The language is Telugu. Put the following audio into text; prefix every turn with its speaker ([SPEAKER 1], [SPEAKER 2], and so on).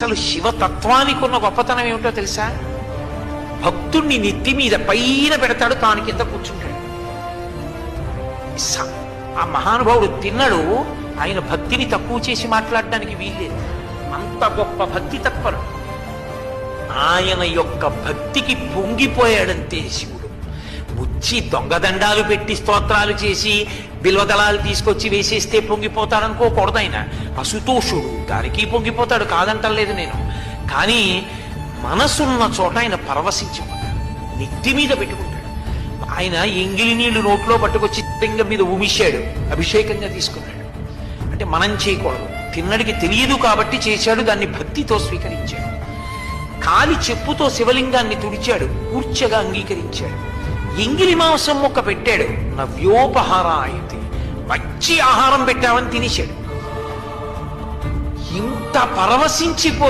[SPEAKER 1] అసలు శివతత్వానికి ఉన్న గొప్పతనం ఏమిటో తెలుసా? భక్తుణ్ణి నెత్తి మీద పైన పెడతాడు, తాను కింద కూర్చుంటాడు. ఆ మహానుభావుడు తిన్నడు. ఆయన భక్తిని తక్కువ చేసి మాట్లాడడానికి వీల్లేదు. అంత గొప్ప భక్తి తత్పరుడు. ఆయన యొక్క భక్తికి పొంగిపోయాడంతే శివుడు. ముచ్చి దొంగదండాలు పెట్టి స్తోత్రాలు చేసి బిల్వదళాలు తీసుకొచ్చి వేసేస్తే పొంగిపోతాడనుకోకూడదు. ఆయన అసుతోషుడు, దానికి పొంగిపోతాడు, కాదంటలేదు నేను. కానీ మనసున్న చోట ఆయన పరవశించిపోతాడు, నెత్తి మీద పెట్టుకుంటాడు. ఆయన ఎంగిలి నీళ్లు నోట్లో పట్టుకొచ్చి లింగం మీద ఉమిశాడు, అభిషేకంగా తీసుకున్నాడు. అంటే మనం చేయకూడదు, తిన్నడికి తెలియదు కాబట్టి చేశాడు, దాన్ని భక్తితో స్వీకరించాడు. కాలి చెప్పుతో శివలింగాన్ని తుడిచాడు, కూర్చగా అంగీకరించాడు. ఎంగిలి మాంసం మొక్క పెట్టాడు, నవ్యోపహారాయతి, మంచి ఆహారం పెట్టామని తినేశాడు. ఇంత పరవశించిపోయి